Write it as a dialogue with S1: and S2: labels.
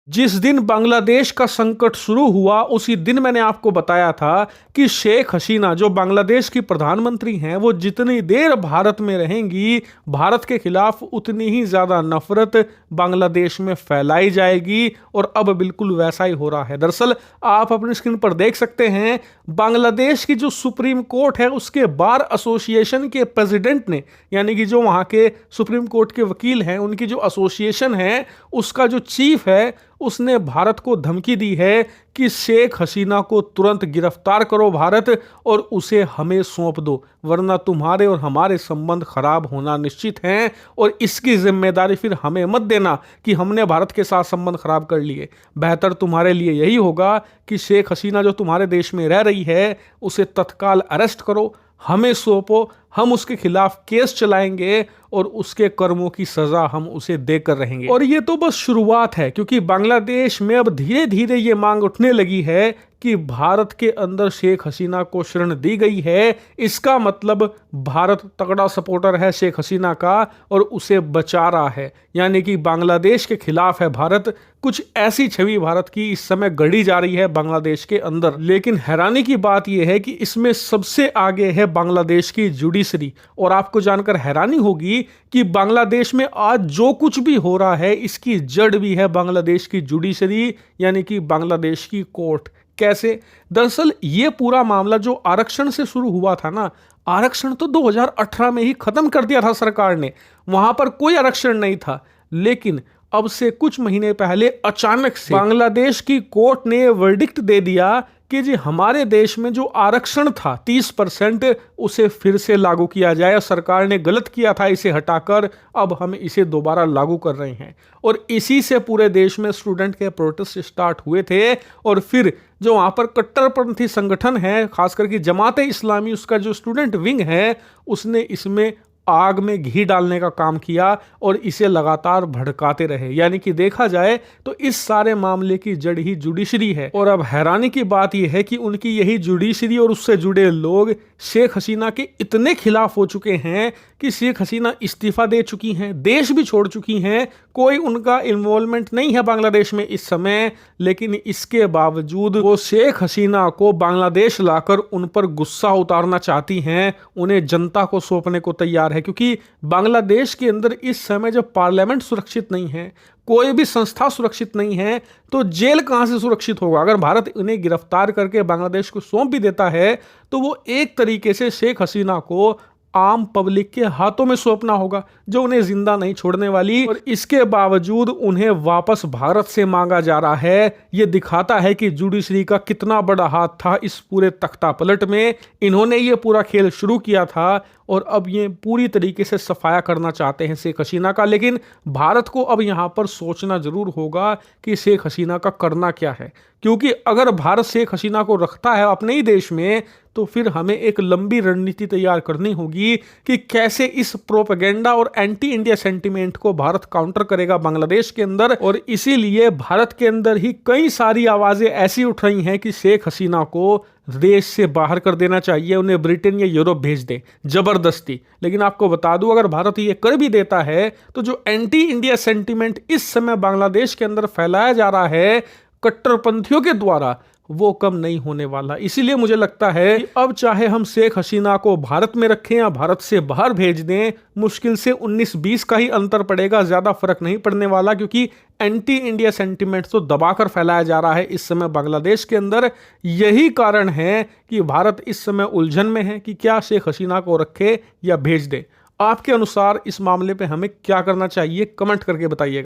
S1: जिस दिन बांग्लादेश का संकट शुरू हुआ उसी दिन मैंने आपको बताया था कि शेख हसीना जो बांग्लादेश की प्रधानमंत्री हैं वो जितनी देर भारत में रहेंगी भारत के खिलाफ उतनी ही ज़्यादा नफरत बांग्लादेश में फैलाई जाएगी। और अब बिल्कुल वैसा ही हो रहा है। दरअसल आप अपनी स्क्रीन पर देख सकते हैं बांग्लादेश की जो सुप्रीम कोर्ट है उसके बार एसोसिएशन के प्रेसिडेंट ने, यानी कि जो वहाँ के सुप्रीम कोर्ट के वकील हैं उनकी जो एसोसिएशन है उसका जो चीफ है उसने भारत को धमकी दी है कि शेख हसीना को तुरंत गिरफ्तार करो भारत और उसे हमें सौंप दो, वरना तुम्हारे और हमारे संबंध खराब होना निश्चित हैं और इसकी जिम्मेदारी फिर हमें मत देना कि हमने भारत के साथ संबंध खराब कर लिए। बेहतर तुम्हारे लिए यही होगा कि शेख हसीना जो तुम्हारे देश में रह रही है उसे तत्काल अरेस्ट करो, हमें सौंपो, हम उसके खिलाफ केस चलाएंगे और उसके कर्मों की सजा हम उसे देकर रहेंगे। और ये तो बस शुरुआत है, क्योंकि बांग्लादेश में अब धीरे धीरे ये मांग उठने लगी है कि भारत के अंदर शेख हसीना को शरण दी गई है, इसका मतलब भारत तगड़ा सपोर्टर है शेख हसीना का और उसे बचा रहा है, यानी कि बांग्लादेश के खिलाफ है भारत। कुछ ऐसी छवि भारत की इस समय गढ़ी जा रही है बांग्लादेश के अंदर। लेकिन हैरानी की बात यह है कि इसमें सबसे आगे है बांग्लादेश की जुडिशरी। और आपको जानकर हैरानी होगी कि बांग्लादेश में आज जो कुछ भी हो रहा है इसकी जड़ भी है बांग्लादेश की जुडिशरी, यानी कि बांग्लादेश की कोर्ट। कैसे? दरअसल ये पूरा मामला जो आरक्षण से शुरू हुआ था ना, आरक्षण तो 2018 में ही खत्म कर दिया था सरकार ने, वहां पर कोई आरक्षण नहीं था। लेकिन अब से कुछ महीने पहले अचानक से बांग्लादेश की कोर्ट ने वर्डिक्ट दे दिया कि जी हमारे देश में जो आरक्षण था 30% उसे फिर से लागू किया जाए। सरकार ने गलत किया था इसे हटाकर, अब हम इसे दोबारा लागू कर रहे हैं। और इसी से पूरे देश में स्टूडेंट के प्रोटेस्ट स्टार्ट हुए थे। और फिर जो वहाँ पर कट्टरपंथी संगठन है, खासकर कि जमात इस्लामी, उसका जो स्टूडेंट विंग है उसने इसमें आग में घी डालने का काम किया और इसे लगातार भड़काते रहे। यानी कि देखा जाए तो इस सारे मामले की जड़ ही जुडिशरी है। और अब हैरानी की बात यह है कि उनकी यही जुडिशरी और उससे जुड़े लोग शेख हसीना के इतने खिलाफ हो चुके हैं कि शेख हसीना इस्तीफा दे चुकी हैं, देश भी छोड़ चुकी हैं, कोई उनका इन्वॉल्वमेंट नहीं है बांग्लादेश में इस समय। लेकिन इसके बावजूद वो शेख हसीना को बांग्लादेश लाकर उन पर गुस्सा उतारना चाहती हैं, उन्हें जनता को सौंपने को तैयार है। क्योंकि बांग्लादेश के अंदर इस समय जब पार्लियामेंट सुरक्षित नहीं है, कोई भी संस्था सुरक्षित नहीं है, तो जेल कहां से सुरक्षित होगा? अगर भारत उन्हें गिरफ्तार करके बांग्लादेश को सौंप भी देता है तो वो एक तरीके से शेख हसीना को आम पब्लिक के हाथों में सौंपना होगा, जो उन्हें जिंदा नहीं छोड़ने वाली। और इसके बावजूद उन्हें वापस भारत से मांगा जा रहा है। यह दिखाता है कि जुडिशरी का कितना बड़ा हाथ था इस पूरे तख्ता पलट में। इन्होंने ये पूरा खेल शुरू किया था और अब ये पूरी तरीके से सफाया करना चाहते हैं शेख हसीना का। लेकिन भारत को अब यहाँ पर सोचना जरूर होगा कि शेख हसीना का करना क्या है, क्योंकि अगर भारत शेख हसीना को रखता है अपने ही देश में तो फिर हमें एक लंबी रणनीति तैयार करनी होगी कि कैसे इस प्रोपेगेंडा और एंटी इंडिया सेंटीमेंट को भारत काउंटर करेगा बांग्लादेश के अंदर। और इसीलिए भारत के अंदर ही कई सारी आवाजें ऐसी उठ रही हैं कि शेख हसीना को देश से बाहर कर देना चाहिए, उन्हें ब्रिटेन या यूरोप भेज दे जबरदस्ती। लेकिन आपको बता दूं, अगर भारत ये कर भी देता है तो जो एंटी इंडिया सेंटीमेंट इस समय बांग्लादेश के अंदर फैलाया जा रहा है कट्टरपंथियों के द्वारा, वो कम नहीं होने वाला। इसीलिए मुझे लगता है कि अब चाहे हम शेख हसीना को भारत में रखें या भारत से बाहर भेज दें, मुश्किल से 19-20 का ही अंतर पड़ेगा, ज्यादा फर्क नहीं पड़ने वाला। क्योंकि एंटी इंडिया सेंटीमेंट तो दबाकर फैलाया जा रहा है इस समय बांग्लादेश के अंदर। यही कारण है कि भारत इस समय उलझन में है कि क्या शेख हसीना को रखे या भेज दे। आपके अनुसार इस मामले पे हमें क्या करना चाहिए, कमेंट करके बताइएगा।